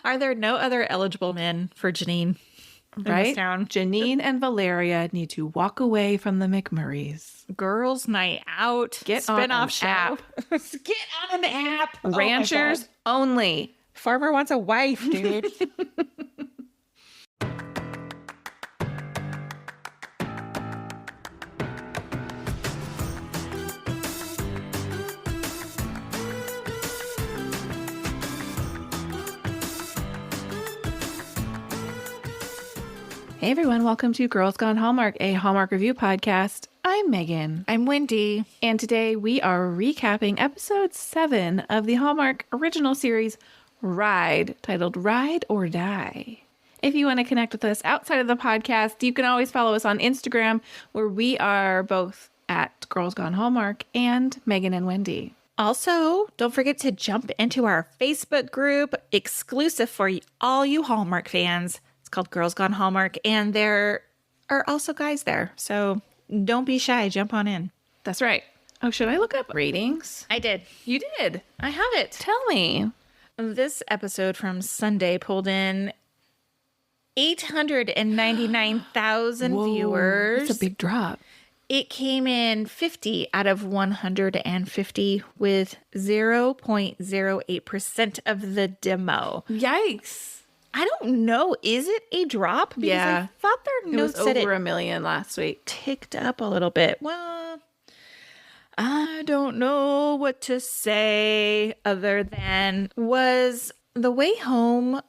Are there no other eligible men for Janine in this Right? town? Janine and Valeria need to walk away from the McMurrays. Girls' night out. Get on spin-off an show. app. Get on an app. Oh my Ranchers God. only. Farmer wants a wife, dude. Hey everyone, welcome to Girls Gone Hallmark, a Hallmark review podcast. I'm Megan. I'm Wendy. And today we are recapping episode 7 of the Hallmark original series, Ride, titled Ride or Die. If you want to connect with us outside of the podcast, you can always follow us on Instagram, where we are both at Girls Gone Hallmark and Megan and Wendy. Also, don't forget to jump into our Facebook group, exclusive for all you Hallmark fans. It's called Girls Gone Hallmark, and there are also guys there. So don't be shy. Jump on in. That's right. Oh, should I look up ratings? I did. You did. I have it. Tell me. This episode from Sunday pulled in 899,000 viewers. That's a big drop. It came in 50 out of 150 with 0.08% of the demo. Yikes. I don't know. Is it a drop? Because Yeah. I thought their It was notes said over it 1 million last week. ticked up a little bit. Well, I don't know what to say other than, was The Way Home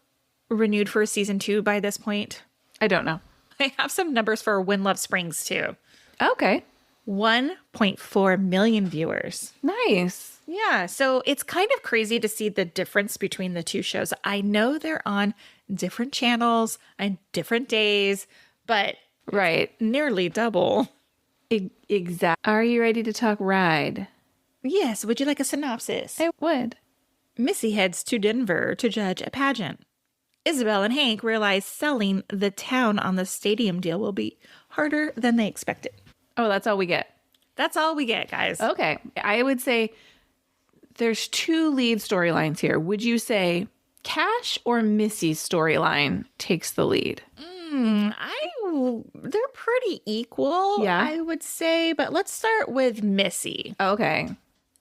renewed for season 2 by this point? I don't know. I have some numbers for When Love Springs too. Okay. 1.4 million viewers. Nice. Yeah, so it's kind of crazy to see the difference between the two shows. I know they're on different channels and different days, but Right. nearly double. Exactly. Are you ready to talk Ride? Yes, would you like a synopsis? I would. Missy heads to Denver to judge a pageant. Isabel and Hank realize selling the town on the stadium deal will be harder than they expected. Oh, that's all we get. That's all we get, guys. Okay. I would say there's 2 lead storylines here. Would you say Cash or Missy's storyline takes the lead? They're pretty equal, Yeah. I would say, but let's start with Missy. Okay.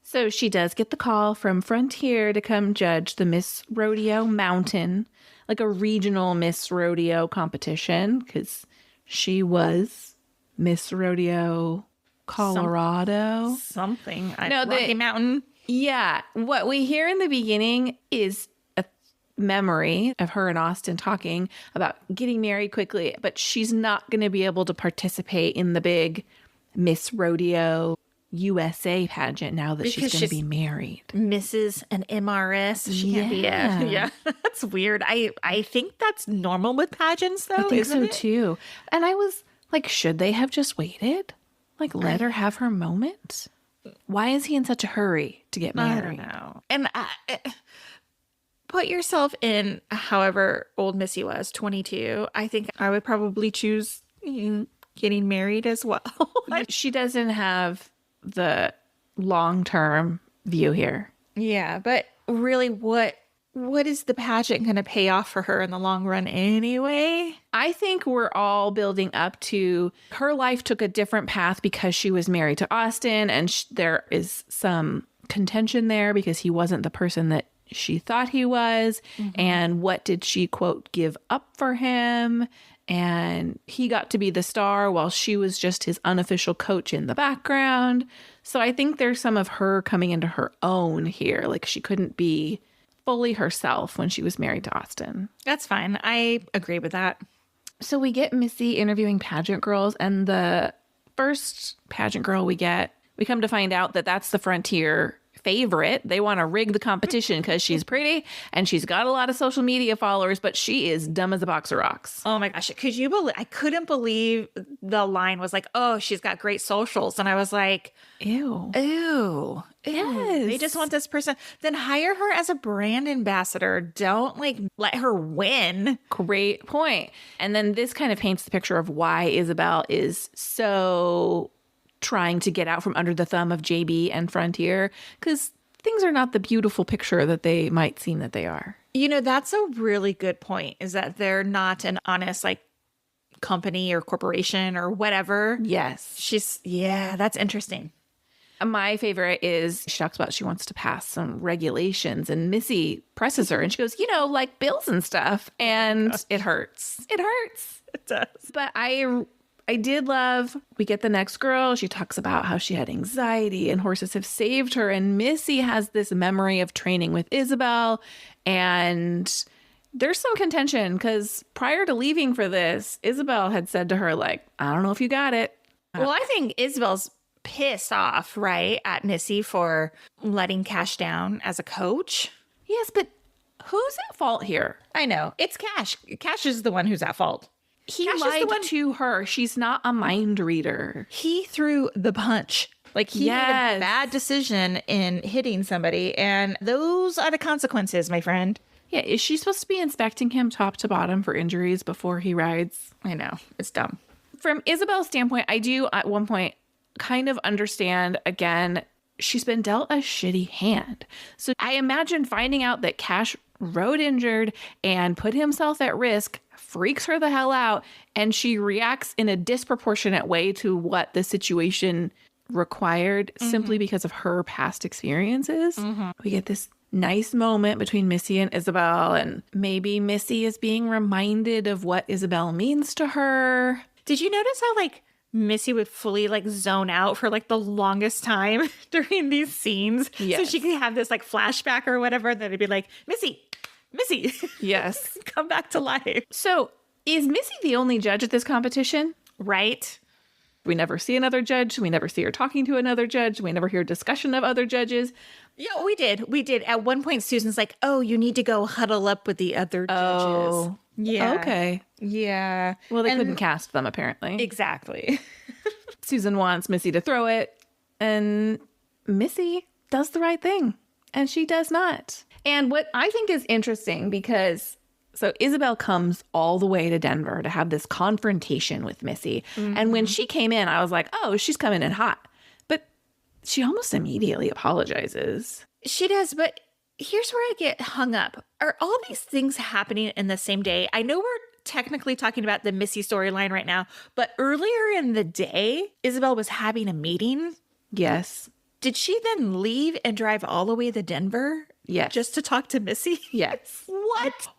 So she does get the call from Frontier to come judge the Miss Rodeo Mountain, like a regional Miss Rodeo competition, because she was Miss Rodeo Colorado. Something. No, Rocky Mountain. Yeah. What we hear in the beginning is a memory of her and Austin talking about getting married quickly, but she's not going to be able to participate in the big Miss Rodeo USA pageant now that she's going to be married. Mrs. and MRS. She can't be a, yeah. That's weird. I think that's normal with pageants, though. I think isn't so it? too. And I was like, should they have just waited? Like, let her have her moment? Why is he in such a hurry to get married? I don't know. And put yourself in however old Missy was, 22. I think I would probably choose getting married as well. She doesn't have the long-term view here. Yeah, but really, what is the pageant going to pay off for her in the long run anyway? I think we're all building up to her life took a different path because she was married to Austin, and there is some contention there because he wasn't the person that she thought he was. Mm-hmm. And what did she, quote, give up for him? And he got to be the star while she was just his unofficial coach in the background. So I think there's some of her coming into her own here. Like, she couldn't be fully herself when she was married to Austin. That's fine. I agree with that. So we get Missy interviewing pageant girls, and the first pageant girl we come to find out that that's the Frontier favorite. They want to rig the competition because she's pretty and she's got a lot of social media followers, but she is dumb as a box of rocks. Oh my gosh. Could you believe, I couldn't believe the line was like, oh, she's got great socials. And I was like, Ew. Yes. They just want this person. Then hire her as a brand ambassador. Don't like let her win. Great point. And then this kind of paints the picture of why Isabel is so trying to get out from under the thumb of JB and Frontier, because things are not the beautiful picture that they might seem that they are. You know, that's a really good point, is that they're not an honest, like, company or corporation or whatever. Yes. Yeah, that's interesting. My favorite is she talks about she wants to pass some regulations, and Missy presses her and she goes, like bills and stuff. And it hurts. It hurts. It does. But I did love, we get the next girl. She talks about how she had anxiety and horses have saved her. And Missy has this memory of training with Isabel. And there's some contention because prior to leaving for this, Isabel had said to her, like, I don't know if you got it. Well, I think Isabel's pissed off, right, at Missy for letting Cash down as a coach. Yes, but who's at fault here? I know. It's Cash. Cash is the one who's at fault. He Cash is lied the one- to her. She's not a mind reader. He threw the punch. Like, he made a bad decision in hitting somebody, and those are the consequences, my friend. Yeah, is she supposed to be inspecting him top to bottom for injuries before he rides? I know. It's dumb. From Isabel's standpoint, I do at one point kind of understand, again, she's been dealt a shitty hand. So I imagine finding out that Cash rode injured and put himself at risk freaks her the hell out, and she reacts in a disproportionate way to what the situation required simply because of her past experiences. We get this nice moment between Missy and Isabel, and maybe Missy is being reminded of what Isabel means to her. Did you notice how, like, Missy would fully, like, zone out for, like, the longest time during these scenes? Yes. So she could have this, like, flashback or whatever, and then it'd be like, Missy, Yes. come back to life. So is Missy the only judge at this competition? Right? We never see another judge. We never see her talking to another judge. We never hear discussion of other judges. Yeah, we did. At one point, Susan's like, oh, you need to go huddle up with the other judges. Oh, yeah. Okay. Yeah. Well, they And- couldn't cast them, apparently. Exactly. Susan wants Missy to throw it, and Missy does the right thing, and she does not. And what I think is interesting, because so Isabel comes all the way to Denver to have this confrontation with Missy. And when she came in, I was like, oh, she's coming in hot. But she almost immediately apologizes. She does, but here's where I get hung up. Are all these things happening in the same day? I know we're technically talking about the Missy storyline right now, but earlier in the day, Isabel was having a meeting. Yes. Did she then leave and drive all the way to Denver? Yes. Just to talk to Missy? Yes.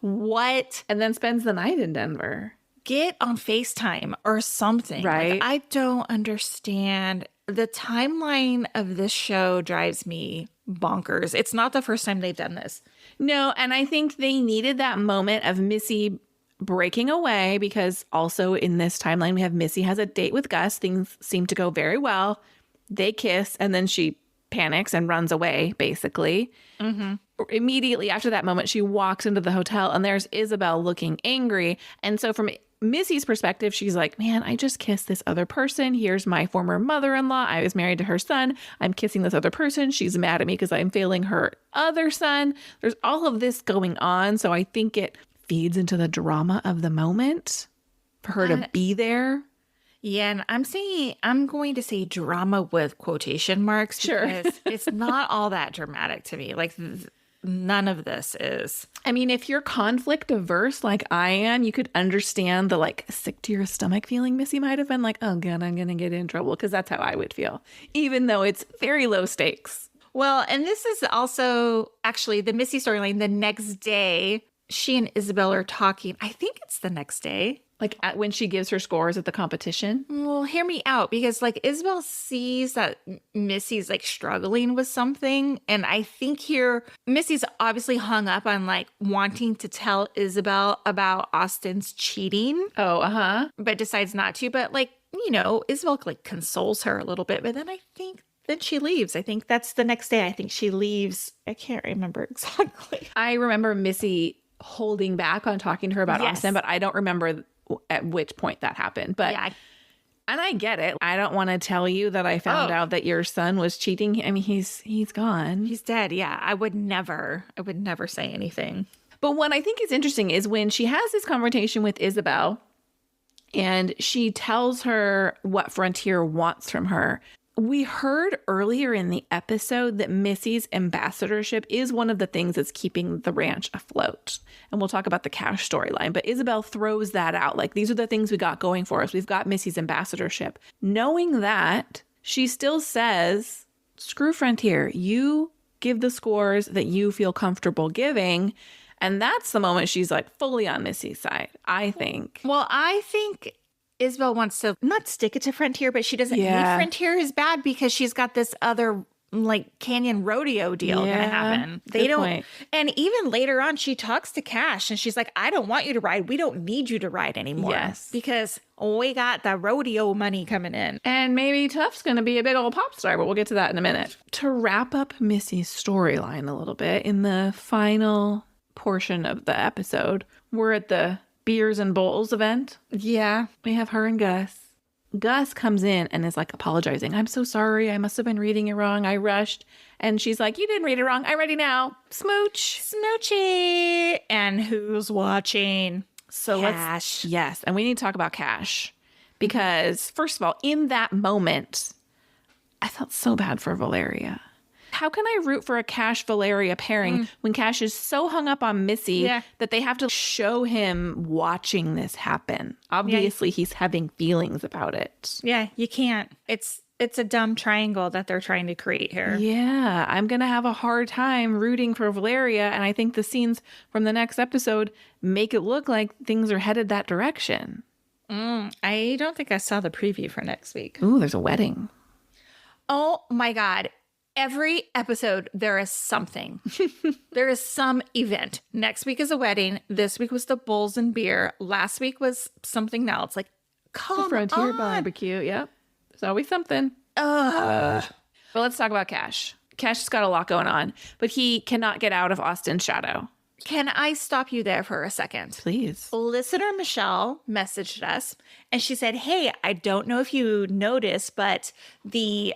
What? And then spends the night in Denver. Get on FaceTime or something. Right. Like, I don't understand. The timeline of this show drives me bonkers. It's not the first time they've done this. No, and I think they needed that moment of Missy breaking away, because also in this timeline, we have Missy has a date with Gus. Things seem to go very well. They kiss, and then she panics and runs away, basically. Immediately after that moment, she walks into the hotel, and there's Isabel looking angry. And so from Missy's perspective, she's like, man, I just kissed this other person. Here's my former mother-in-law. I was married to her son. I'm kissing this other person. She's mad at me because I'm failing her other son. There's all of this going on. So I think it feeds into the drama of the moment for her to be there. Yeah, and I'm going to say drama with quotation marks. Sure. Because it's not all that dramatic to me. Like, none of this is. I mean, if you're conflict averse like I am, you could understand the like sick to your stomach feeling Missy might have been like, oh God, I'm going to get in trouble, because that's how I would feel, even though it's very low stakes. Well, and this is also actually the Missy storyline. The next day, she and Isabel are talking. I think it's the next day. Like when she gives her scores at the competition. Well, hear me out, because like Isabel sees that Missy's like struggling with something. And I think here Missy's obviously hung up on like wanting to tell Isabel about Austin's cheating. Oh, But decides not to. But like, you know, Isabel like consoles her a little bit. But then I think then she leaves. I think that's the next day. I think she leaves. I can't remember exactly. I remember Missy holding back on talking to her about Yes. Austin, but I don't remember at which point that happened. But Yeah. and I get it. I don't want to tell you that I found out that your son was cheating. I mean, he's gone. He's dead. Yeah. I would never say anything. But what I think is interesting is when she has this conversation with Isabel and she tells her what Frontier wants from her. We heard earlier in the episode that Missy's ambassadorship is one of the things that's keeping the ranch afloat. And we'll talk about the Cash storyline. But Isabel throws that out. Like, these are the things we got going for us. We've got Missy's ambassadorship. Knowing that, she still says, screw Frontier. You give the scores that you feel comfortable giving. And that's the moment she's like fully on Missy's side, I think. Well, I think Isabel wants to not stick it to Frontier, but she doesn't need Frontier as bad because she's got this other like Canyon Rodeo deal gonna happen. They don't point. And even later on she talks to Cash and she's like, I don't want you to ride. We don't need you to ride anymore. Yes. Because we got the rodeo money coming in. And maybe Tuff's gonna be a big old pop star, but we'll get to that in a minute. To wrap up Missy's storyline a little bit, in the final portion of the episode, we're at the Beers and Bowls event. Yeah. We have her and Gus. Gus comes in and is like apologizing. I'm so sorry. I must have been reading it wrong. I rushed. And she's like, you didn't read it wrong. I'm ready now. Smooch. Smoochy. And who's watching? So Cash. Yes. And we need to talk about Cash. Because first of all, in that moment, I felt so bad for Valeria. How can I root for a Cash-Valeria pairing when Cash is so hung up on Missy that they have to show him watching this happen? Obviously, he's having feelings about it. Yeah, you can't. It's a dumb triangle that they're trying to create here. Yeah, I'm going to have a hard time rooting for Valeria, and I think the scenes from the next episode make it look like things are headed that direction. I don't think I saw the preview for next week. Ooh, there's a wedding. Oh, my God. Every episode, there is something. There is some event. Next week is a wedding. This week was the bowls and beer. Last week was something else. Like, come Frontier on. barbecue. Yep. There's always something. Well, let's talk about Cash. Cash has got a lot going on, but he cannot get out of Austin's shadow. Can I stop you there for a second? Please. Listener Michelle messaged us, and she said, hey, I don't know if you noticed, but the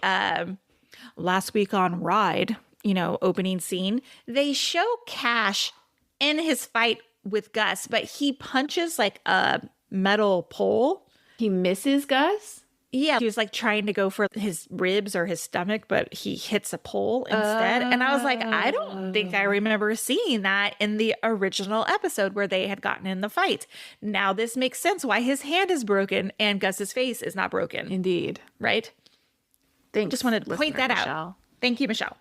last week on Ride, opening scene, they show Cash in his fight with Gus, but he punches like a metal pole. He misses Gus? Yeah, he was like trying to go for his ribs or his stomach, but he hits a pole instead. And I was like, I don't think I remember seeing that in the original episode where they had gotten in the fight. Now this makes sense why his hand is broken and Gus's face is not broken. Indeed. Right? Thanks. Just wanted to point that out. Thank you, Michelle.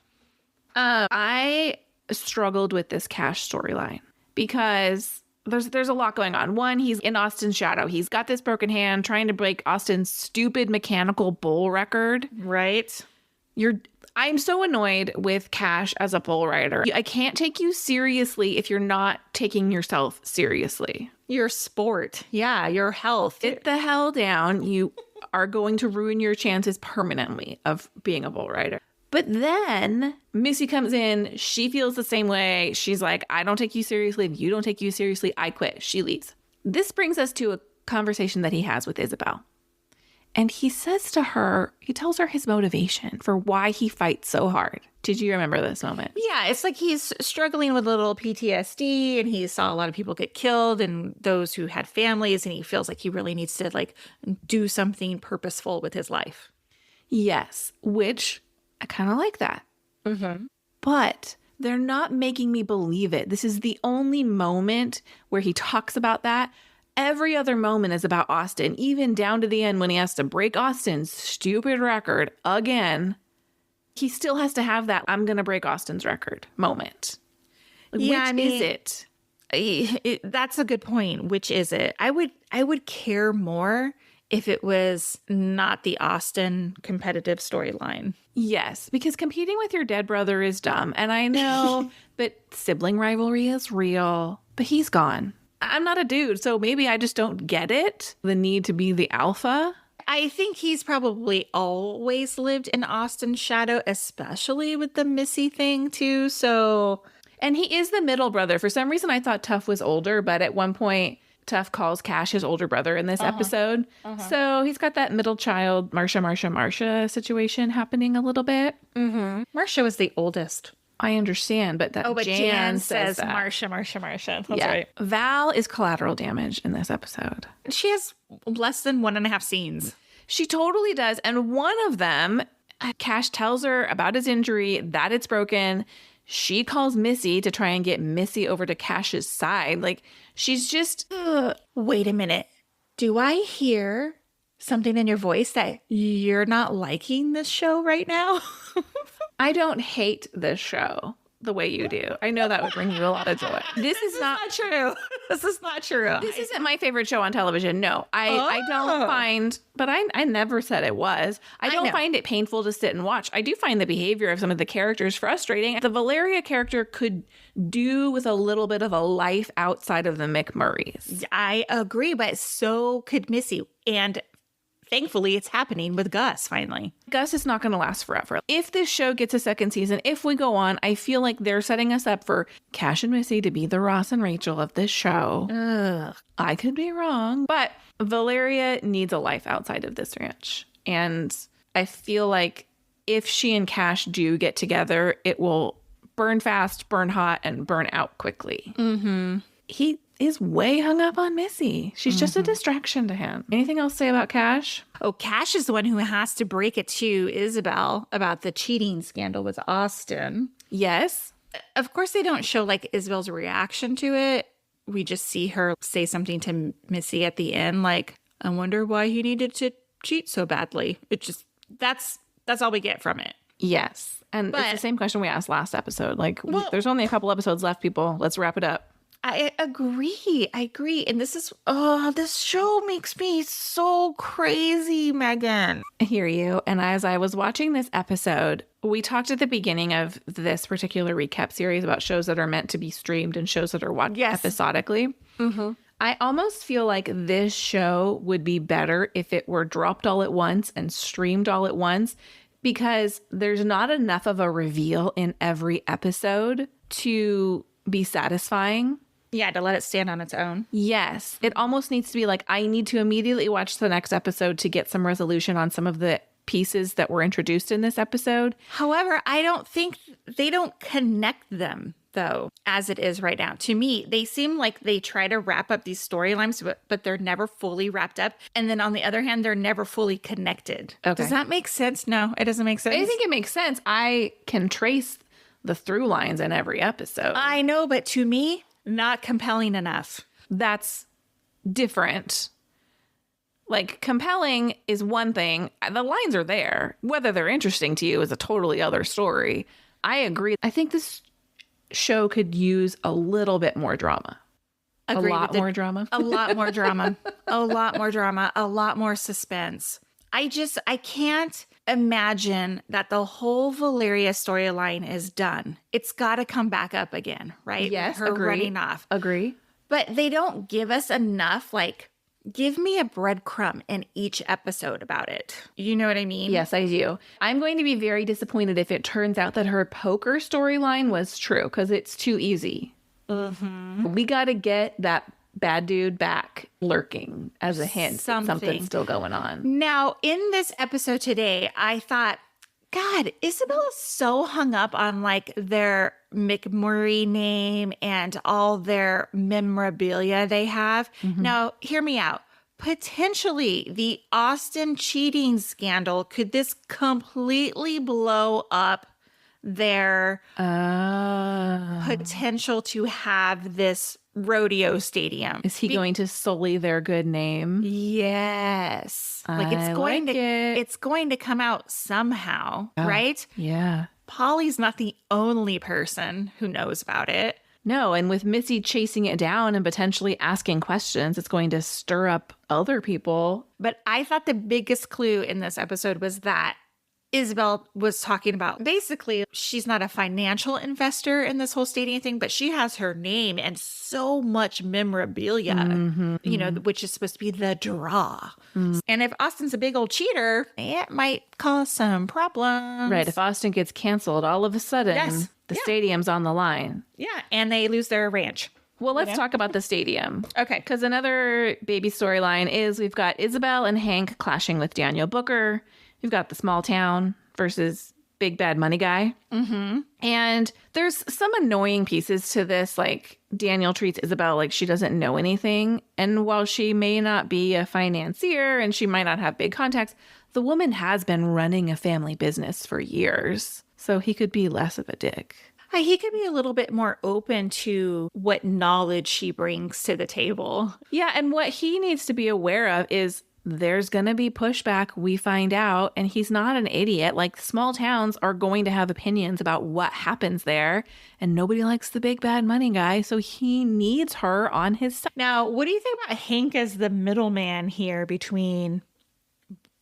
I struggled with this Cash storyline because there's a lot going on. One, he's in Austin's shadow. He's got this broken hand trying to break Austin's stupid mechanical bull record. Right. I'm so annoyed with Cash as a bull rider. I can't take you seriously if you're not taking yourself seriously. Your sport. Yeah, your health. Sit the hell down. You are going to ruin your chances permanently of being a bull rider. But then Missy comes in. She feels the same way. She's like, I don't take you seriously. If you don't take you seriously, I quit. She leaves. This brings us to a conversation that he has with Isabel. And he says to her, he tells her his motivation for why he fights so hard. Did you remember this moment? Yeah, it's like he's struggling with a little PTSD and he saw a lot of people get killed and those who had families, and he feels like he really needs to like do something purposeful with his life. Yes, which I kind of like that. Mm-hmm. But they're not making me believe it. This is the only moment where he talks about that. Every other moment is about Austin, even down to the end when he has to break Austin's stupid record again. He still has to have that I'm going to break Austin's record moment. Which is it? That's a good point. Which is it? I would care more if it was not the Austin competitive storyline. Yes, because competing with your dead brother is dumb. And I know that sibling rivalry is real, but he's gone. I'm not a dude, so maybe I just don't get it. The need to be the alpha. I think he's probably always lived in Austin's shadow, especially with the Missy thing too. So, and he is the middle brother. For some reason, I thought Tuff was older, but at one point, Tuff calls Cash his older brother in this episode. So he's got that middle child, Marsha situation happening a little bit. Mm-hmm. Marsha was the oldest. I understand, but Jan says that. Marsha. That's right. Val is collateral damage in this episode. She has less than 1.5 scenes. She totally does. And one of them, Cash tells her about his injury, that it's broken. She calls Missy to try and get Missy over to Cash's side. Like, she's just... Wait a minute. Do I hear something in your voice that you're not liking this show right now? I don't hate this show the way you do. I know that would bring you a lot of joy. This is not true. This is not true. This isn't my favorite show on television. No, I don't find, but I never said it was. I don't find it painful to sit and watch. I do find the behavior of some of the characters frustrating. The Valeria character could do with a little bit of a life outside of the McMurrays. I agree, but so could Missy. And thankfully, it's happening with Gus finally. Gus is not going to last forever. If this show gets a second season, if we go on, I feel like they're setting us up for Cash and Missy to be the Ross and Rachel of this show. Ugh. I could be wrong, but Valeria needs a life outside of this ranch. And I feel like if she and Cash do get together, it will burn fast, burn hot, and burn out quickly. Mm-hmm. He is way hung up on Missy. She's just a distraction to him. Anything else to say about Cash? Oh, Cash is the one who has to break it to Isabel about the cheating scandal with Austin. Yes. Of course, they don't show like Isabel's reaction to it. We just see her say something to Missy at the end, like, I wonder why he needed to cheat so badly. It just, that's all we get from it. Yes. And it's the same question we asked last episode. Like, there's only a couple episodes left, people. Let's wrap it up. I agree. And this show makes me so crazy, Megan. I hear you. And as I was watching this episode, we talked at the beginning of this particular recap series about shows that are meant to be streamed and shows that are watched episodically. Mm-hmm. I almost feel like this show would be better if it were dropped all at once and streamed all at once, because there's not enough of a reveal in every episode to be satisfying. Yeah, to let it stand on its own. Yes. It almost needs to be like, I need to immediately watch the next episode to get some resolution on some of the pieces that were introduced in this episode. However, I don't think they don't connect them, though, as it is right now. To me, they seem like they try to wrap up these storylines, but they're never fully wrapped up. And then on the other hand, they're never fully connected. Okay. Does that make sense? No, it doesn't make sense. I think it makes sense. I can trace the through lines in every episode. I know, but to me, not compelling enough. That's different. Like, compelling is one thing. The lines are there. Whether they're interesting to you is a totally other story. I agree. I think this show could use a little bit more drama. Agreed. A lot more drama. A lot more drama. A lot more drama. A lot more suspense. I can't imagine that the whole Valeria storyline is done. It's got to come back up again, right? Yes, her agree. running off. Agree. But they don't give us enough, like, give me a breadcrumb in each episode about it. You know what I mean? Yes, I do. I'm going to be very disappointed if it turns out that her poker storyline was true, because it's too easy. Mm-hmm. We got to get that bad dude back lurking as a hint. Something's still going on. Now, in this episode today, I thought, God, Isabel is so hung up on like their McMurray name and all their memorabilia they have. Mm-hmm. Now, hear me out. Potentially, the Austin cheating scandal, could this completely blow up their potential to have this rodeo stadium? Is he going to sully their good name? Yes. It's going to come out somehow, right? Yeah. Polly's not the only person who knows about it. No, and with Missy chasing it down and potentially asking questions, it's going to stir up other people. But I thought the biggest clue in this episode was that Isabel was talking about, basically, she's not a financial investor in this whole stadium thing, but she has her name and so much memorabilia, which is supposed to be the draw. Mm. And if Austin's a big old cheater, it might cause some problems. Right. If Austin gets canceled, all of a sudden, the stadium's on the line. Yeah. And they lose their ranch. Well, let's talk about the stadium. Okay. Because another baby storyline is we've got Isabel and Hank clashing with Daniel Booker. We've got the small town versus big bad money guy. Mm-hmm. And there's some annoying pieces to this. Like Daniel treats Isabel like she doesn't know anything. And while she may not be a financier and she might not have big contacts, the woman has been running a family business for years. So he could be less of a dick. He could be a little bit more open to what knowledge she brings to the table. Yeah, and what he needs to be aware of is there's going to be pushback, we find out, and he's not an idiot. Like, small towns are going to have opinions about what happens there, and nobody likes the big bad money guy, so he needs her on his side. Now, what do you think about Hank as the middleman here between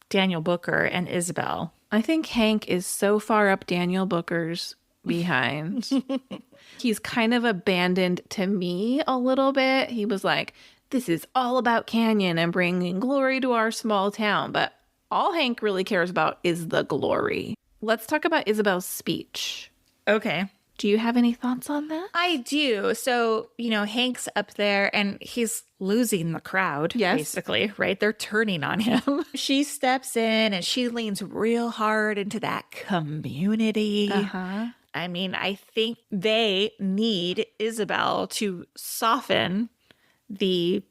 Daniel Booker and Isabel? I think Hank is so far up Daniel Booker's behind. He's kind of abandoned to me a little bit. He was like, this is all about Canyon and bringing glory to our small town. But all Hank really cares about is the glory. Let's talk about Isabel's speech. Okay. Do you have any thoughts on that? I do. So, Hank's up there and he's losing the crowd, basically, right? They're turning on him. She steps in and she leans real hard into that community. I mean, I think they need Isabel to soften the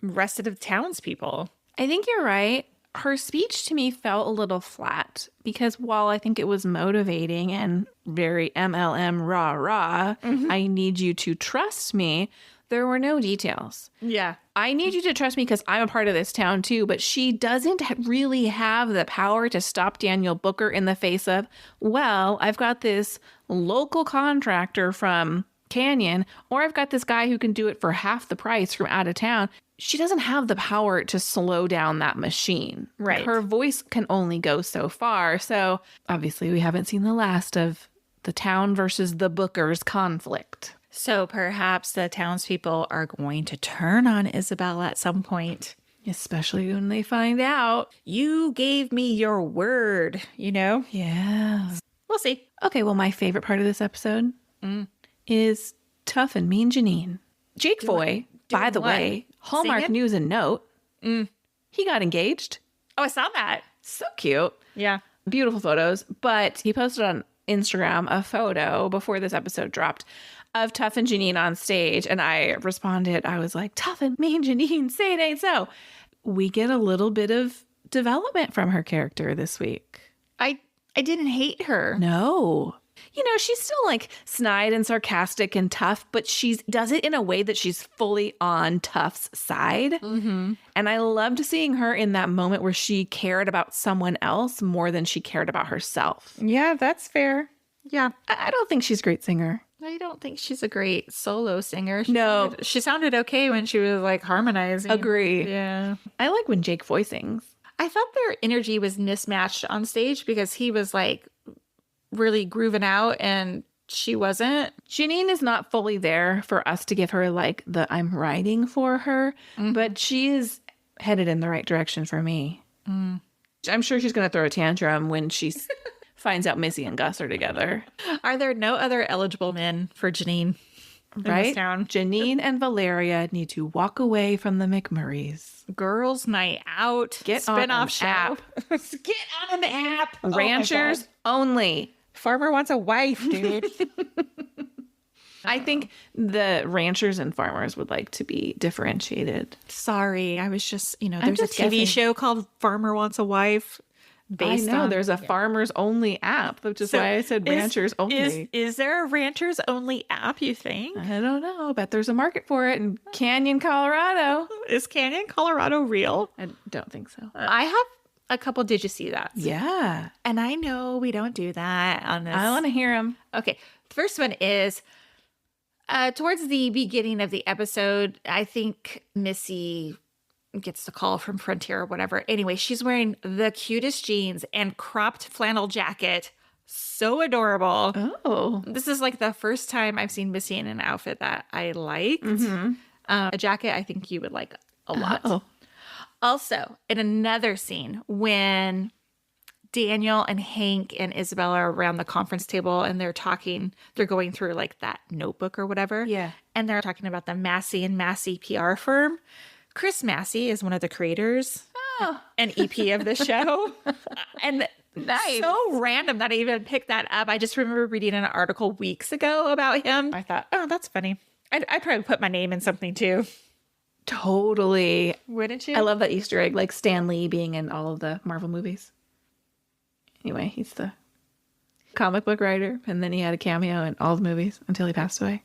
rest of the townspeople. I think you're right. Her speech to me felt a little flat because while I think it was motivating and very MLM rah, I need you to trust me, there were no details. Yeah. I need you to trust me because I'm a part of this town too, but she doesn't really have the power to stop Daniel Booker in the face of, well, I've got this local contractor from Canyon, or I've got this guy who can do it for half the price from out of town. She doesn't have the power to slow down that machine. Right. Her voice can only go so far. So obviously we haven't seen the last of the town versus the Bookers conflict. So perhaps the townspeople are going to turn on Isabel at some point. Especially when they find out. You gave me your word, Yeah. We'll see. Okay, well, my favorite part of this episode is Tuff and Mean Janine. Jake Foy, by the way, Hallmark Singing? News and Note, he got engaged. Oh, I saw that. So cute. Yeah. Beautiful photos. But he posted on Instagram a photo before this episode dropped of Tuff and Janine on stage. And I responded, I was like, Tuff and Mean Janine, say it ain't so. We get a little bit of development from her character this week. I didn't hate her. No. She's still like snide and sarcastic and tough, but she does it in a way that she's fully on Tuff's side. Mm-hmm. And I loved seeing her in that moment where she cared about someone else more than she cared about herself. Yeah, that's fair. Yeah. I don't think she's a great singer. I don't think she's a great solo singer. No. She sounded okay when she was like harmonizing. Agree. Yeah. I like when Jake Foy sings. I thought their energy was mismatched on stage because he was like really grooving out and she wasn't. Janine is not fully there for us to give her like the I'm writing for her, but she is headed in the right direction for me. I'm sure she's going to throw a tantrum when she finds out Missy and Gus are together. Are there no other eligible men for Janine in this town? Janine and Valeria need to walk away from the McMurrays. Girls Night Out. Get spin-off on an show. app. Get on an app. Ranchers only. Farmer wants a wife, dude. I think the ranchers and farmers would like to be differentiated. Sorry, I was just, there's just a TV guessing. show called Farmer Wants a Wife. Based I know on, there's a farmers only app, which is why I said ranchers only. Is there a ranchers only app, you think? I don't know. I bet there's a market for it in Canyon, Colorado. Is Canyon, Colorado real? I don't think so. I have a couple Did You See That? Yeah. And I know we don't do that on this. I want to hear them. Okay. The first one is towards the beginning of the episode, I think Missy gets the call from Frontier or whatever. Anyway, she's wearing the cutest jeans and cropped flannel jacket. So adorable. Oh. This is like the first time I've seen Missy in an outfit that I liked. A jacket I think you would like a lot. Oh. Also, in another scene, when Daniel and Hank and Isabel are around the conference table and they're going through like that notebook or whatever. Yeah. And they're talking about the Massey and Massey PR firm. Chris Massey is one of the creators and EP of the show. And Nice. So random that I even picked that up. I just remember reading an article weeks ago about him. I thought, oh, that's funny. I'd probably put my name in something too. Totally. Wouldn't you? I love that Easter egg, like Stan Lee being in all of the Marvel movies. Anyway, he's the comic book writer, and then he had a cameo in all the movies until he passed away.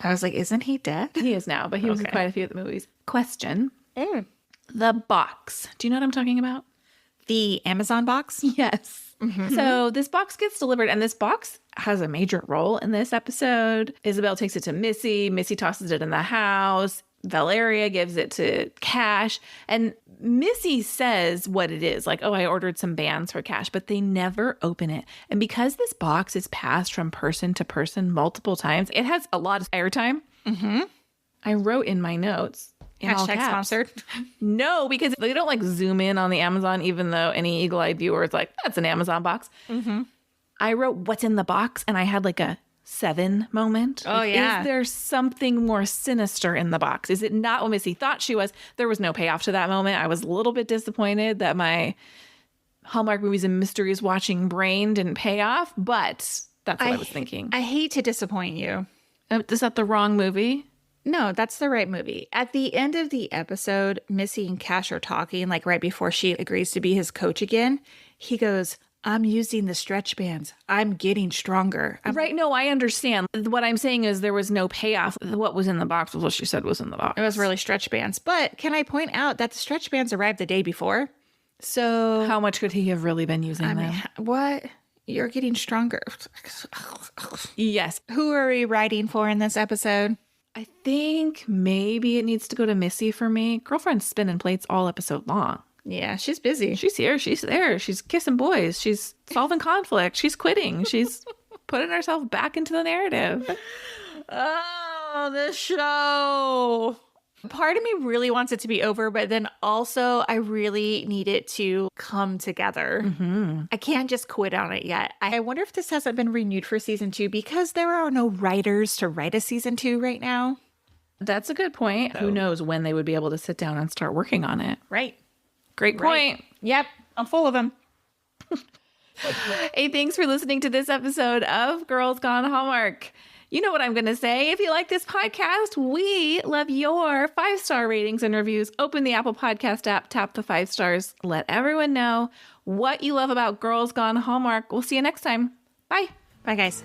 I was like, isn't he dead? He is now, but he was in quite a few of the movies. Question. Mm. The box. Do you know what I'm talking about? The Amazon box? Yes. Mm-hmm. So this box gets delivered, and this box has a major role in this episode. Isabel takes it to Missy. Missy tosses it in the house. Valeria gives it to Cash. And Missy says what it is. Like, oh, I ordered some bands for Cash. But they never open it. And because this box is passed from person to person multiple times, it has a lot of airtime. Mm-hmm. I wrote in my notes. Hashtag sponsored. No, because they don't like zoom in on the Amazon, even though any eagle-eyed viewer is like, that's an Amazon box. Mm-hmm. I wrote what's in the box, and I had like a 7 moment. Oh, yeah. Is there something more sinister in the box? Is it not what Missy thought she was? There was no payoff to that moment. I was a little bit disappointed that my Hallmark movies and mysteries watching brain didn't pay off, but that's what I was thinking. I hate to disappoint you. Is that the wrong movie? No, that's the right movie. At the end of the episode, Missy and Cash are talking, like right before she agrees to be his coach again. He goes, I'm using the stretch bands. I'm getting stronger. Right. No, I understand. What I'm saying is there was no payoff. What was in the box was what she said was in the box. It was really stretch bands. But can I point out that the stretch bands arrived the day before? So how much could he have really been using them? What? You're getting stronger. Yes. Who are we writing for in this episode? I think maybe it needs to go to Missy for me. Girlfriend's spinning plates all episode long. Yeah, she's busy. She's here. She's there. She's kissing boys. She's solving conflict. She's quitting. She's putting herself back into the narrative. Oh, this show. Part of me really wants it to be over, but then also I really need it to come together. Mm-hmm. I can't just quit on it yet. I wonder if this hasn't been renewed for season 2 because there are no writers to write a season 2 right now. That's a good point. So, who knows when they would be able to sit down and start working on it. Right. Great point. Right. Yep. I'm full of them. Hey, thanks for listening to this episode of Girls Gone Hallmark. You know what I'm going to say. If you like this podcast, we love your 5-star ratings and reviews. Open the Apple Podcast app, tap the 5 stars. Let everyone know what you love about Girls Gone Hallmark. We'll see you next time. Bye. Bye, guys.